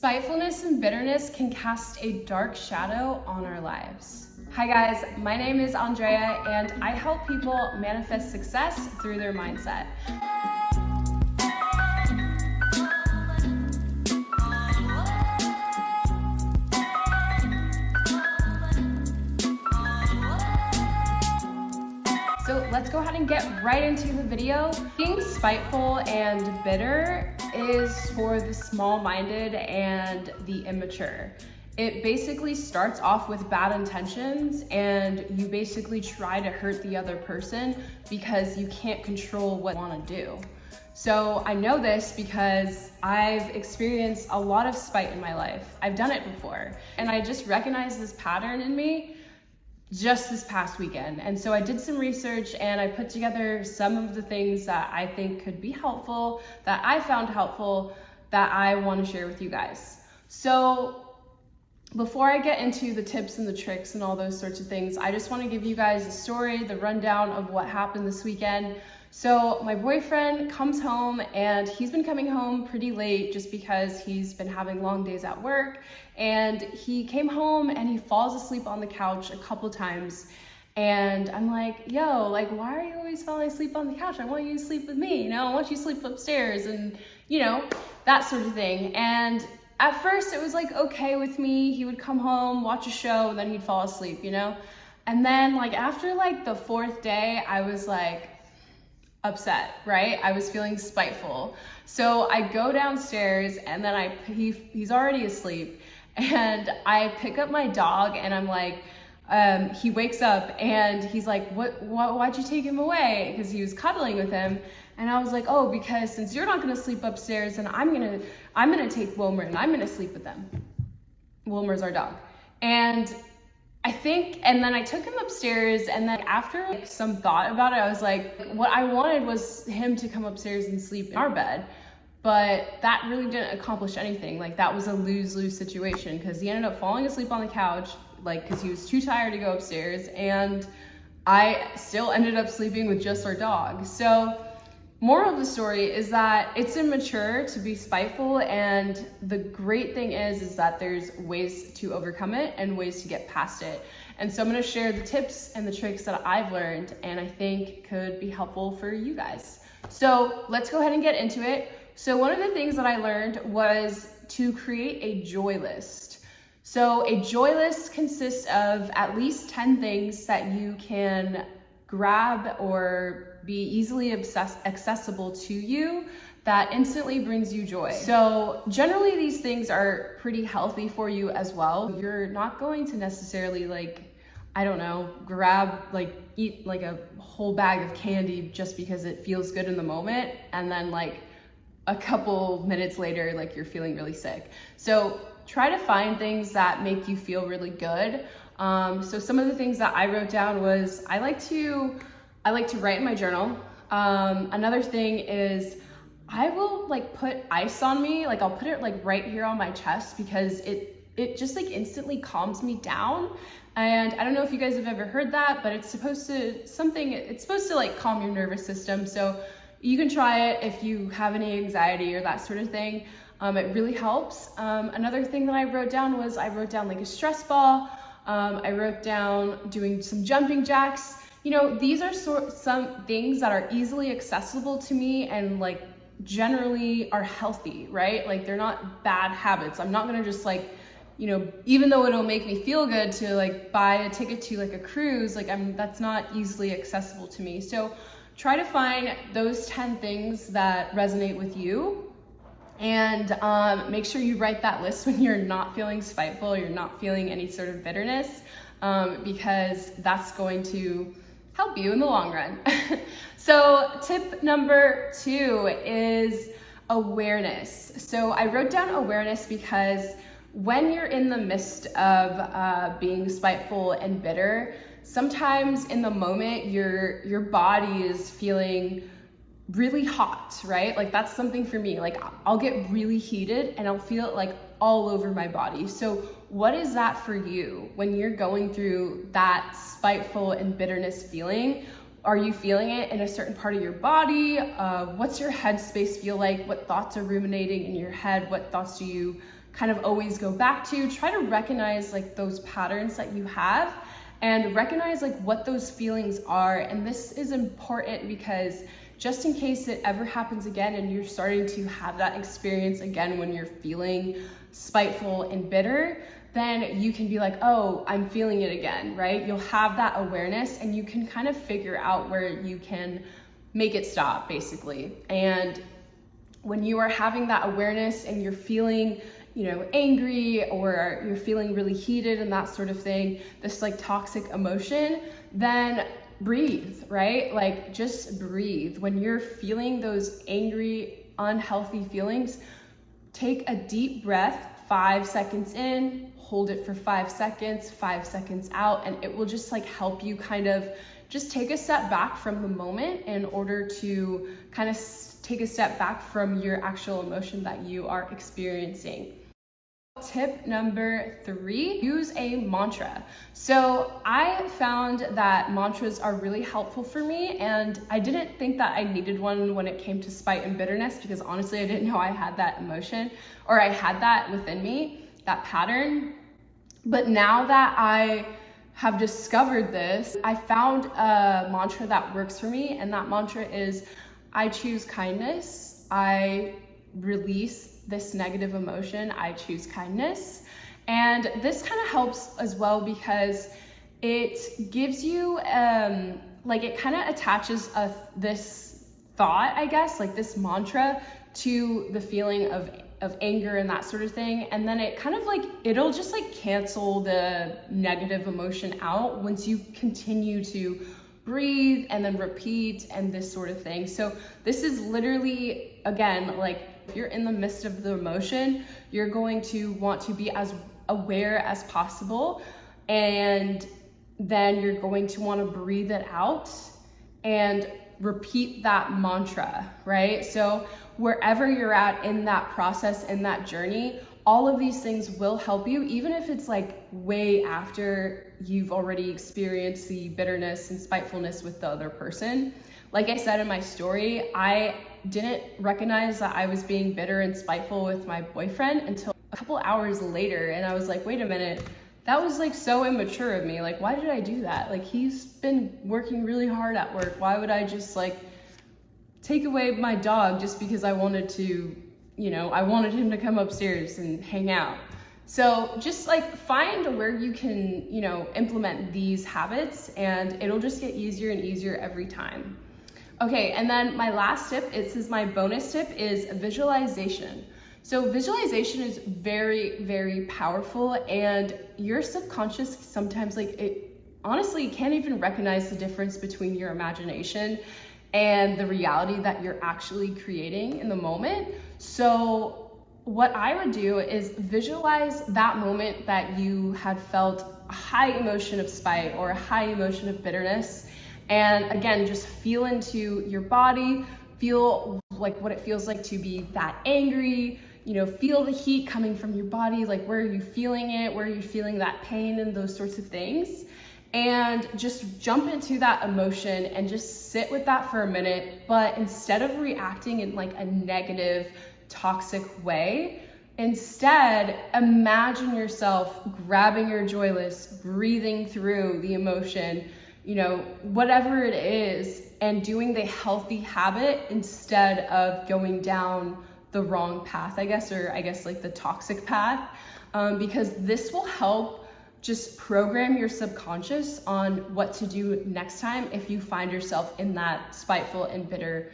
Spitefulness and bitterness can cast a dark shadow on our lives. Hi guys, my name is Andrea and I help people manifest success through their mindset. So let's go ahead and get right into the video. Being spiteful and bitter is for the small-minded and the immature. It basically starts off with bad intentions and you basically try to hurt the other person because you can't control what you want to do. So I know this because I've experienced a lot of spite in my life. I've done it before and I just recognized this pattern in me just this past weekend. And so I did some research and I put together some of the things that I think could be helpful, that I found helpful, that I want to share with you guys. So before I get into the tips and the tricks and all those sorts of things, I just want to give you guys a story, the rundown of what happened this weekend. So my boyfriend comes home and he's been coming home pretty late just because he's been having long days at work, and he came home and he falls asleep on the couch a couple times. And I'm like, yo, like, why are you always falling asleep on the couch? I want you to sleep with me, you know, I want you to sleep upstairs and, you know, that sort of thing. And at first it was like okay with me. He would come home, watch a show, and then he'd fall asleep, you know? And then like after like the fourth day, I was like upset, right? I was feeling spiteful. So I go downstairs and then he's already asleep, and I pick up my dog and I'm like, he wakes up and he's like, why'd you take him away? Because he was cuddling with him. And I was like, oh, because since you're not gonna sleep upstairs, then I'm gonna take Wilmer and I'm gonna sleep with them. Wilmer's our dog. And then I took him upstairs, and then after like some thought about it, I was like, what I wanted was him to come upstairs and sleep in our bed, but that really didn't accomplish anything. Like that was a lose-lose situation because he ended up falling asleep on the couch, like because he was too tired to go upstairs, and I still ended up sleeping with just our dog. So moral of the story is that it's immature to be spiteful, and the great thing is that there's ways to overcome it and ways to get past it. And so I'm going to share the tips and the tricks that I've learned and I think could be helpful for you guys. So let's go ahead and get into it. So one of the things that I learned was to create a joy list. So a joy list consists of at least 10 things that you can grab or be easily accessible to you that instantly brings you joy. So generally these things are pretty healthy for you as well. You're not going to necessarily eat like a whole bag of candy just because it feels good in the moment, and then like a couple minutes later, like you're feeling really sick. So try to find things that make you feel really good. So some of the things that I wrote down was I like to write in my journal. Another thing is I will like put ice on me. Like I'll put it like right here on my chest because it just like instantly calms me down. And I don't know if you guys have ever heard that, but it's supposed to like calm your nervous system. So you can try it if you have any anxiety or that sort of thing. It really helps. Another thing that I wrote down was I wrote down like a stress ball. I wrote down doing some jumping jacks. You know, these are some things that are easily accessible to me and like generally are healthy, right? Like they're not bad habits. I'm not gonna just like, you know, even though it'll make me feel good to like buy a ticket to like a cruise, like that's not easily accessible to me. So try to find those 10 things that resonate with you, and make sure you write that list when you're not feeling spiteful, you're not feeling any sort of bitterness, because that's going to help you in the long run. So tip number 2 is awareness. So I wrote down awareness because when you're in the midst of being spiteful and bitter, sometimes in the moment your body is feeling really hot, right? Like that's something for me. Like I'll get really heated and I'll feel it like all over my body. So what is that for you when you're going through that spiteful and bitterness feeling? Are you feeling it in a certain part of your body? What's your headspace feel like? What thoughts are ruminating in your head? What thoughts do you kind of always go back to. Try to recognize like those patterns that you have and recognize like what those feelings are. And this is important because just in case it ever happens again and you're starting to have that experience again when you're feeling spiteful and bitter, then you can be like, oh, I'm feeling it again, right? You'll have that awareness and you can kind of figure out where you can make it stop, basically. And when you are having that awareness and you're feeling, angry, or you're feeling really heated and that sort of thing, this like toxic emotion, then breathe, right? Like just breathe. When you're feeling those angry, unhealthy feelings, take a deep breath, 5 seconds in, hold it for 5 seconds, 5 seconds out, and it will just like help you kind of just take a step back from the moment in order to kind of take a step back from your actual emotion that you are experiencing. Tip number 3, use a mantra. So I found that mantras are really helpful for me, and I didn't think that I needed one when it came to spite and bitterness, because honestly, I didn't know I had that emotion, or I had that within me, that pattern. But now that I have discovered this, I found a mantra that works for me, and that mantra is, I choose kindness, I release this negative emotion, I choose kindness. And this kind of helps as well because it gives you, it kind of attaches this thought, I guess, like this mantra to the feeling of anger and that sort of thing. And then it kind of like, it'll just like cancel the negative emotion out once you continue to breathe and then repeat and this sort of thing. So this is literally, again, like if you're in the midst of the emotion, you're going to want to be as aware as possible. And then you're going to want to breathe it out and repeat that mantra, right? So wherever you're at in that process, in that journey, all of these things will help you, even if it's like way after you've already experienced the bitterness and spitefulness with the other person. Like I said in my story, I didn't recognize that I was being bitter and spiteful with my boyfriend until a couple hours later. And I was like, wait a minute, that was like so immature of me. Like, why did I do that? Like, he's been working really hard at work. Why would I just like take away my dog just because I wanted to, I wanted him to come upstairs and hang out. So just like find where you can, implement these habits, and it'll just get easier and easier every time. Okay, and then my last tip, my bonus tip is visualization. So visualization is very, very powerful, and your subconscious sometimes it honestly can't even recognize the difference between your imagination and the reality that you're actually creating in the moment. So what I would do is visualize that moment that you had felt a high emotion of spite or a high emotion of bitterness. And again, just feel into your body, feel like what it feels like to be that angry, feel the heat coming from your body, like where are you feeling it, where are you feeling that pain and those sorts of things. And just jump into that emotion and just sit with that for a minute. But instead of reacting in like a negative, toxic way, instead imagine yourself grabbing your joy list, breathing through the emotion, whatever it is, and doing the healthy habit instead of going down the wrong path, I guess like the toxic path, because this will help just program your subconscious on what to do next time if you find yourself in that spiteful and bitter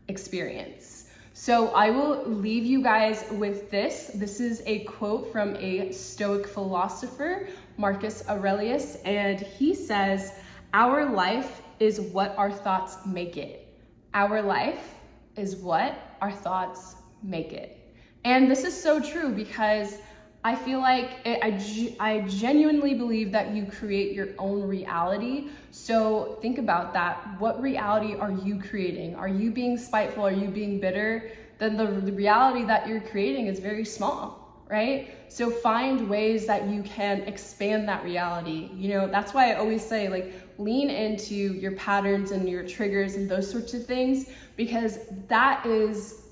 experience. So I will leave you guys with this. This is a quote from a Stoic philosopher, Marcus Aurelius, and he says, "Our life is what our thoughts make it. Our life is what our thoughts make it." And this is so true because I feel like I genuinely believe that you create your own reality. So think about that. What reality are you creating? Are you being spiteful? Are you being bitter? Then the reality that you're creating is very small, right? So find ways that you can expand that reality. That's why I always say, like, lean into your patterns and your triggers and those sorts of things, because that is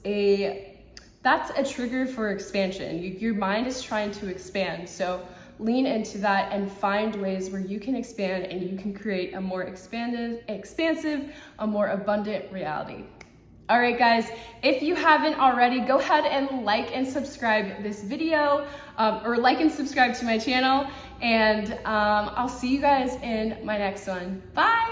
that's a trigger for expansion. Your mind is trying to expand. So lean into that and find ways where you can expand and you can create a more expansive, a more abundant reality. All right, guys, if you haven't already, go ahead and like and subscribe this video, or like and subscribe to my channel, and I'll see you guys in my next one. Bye.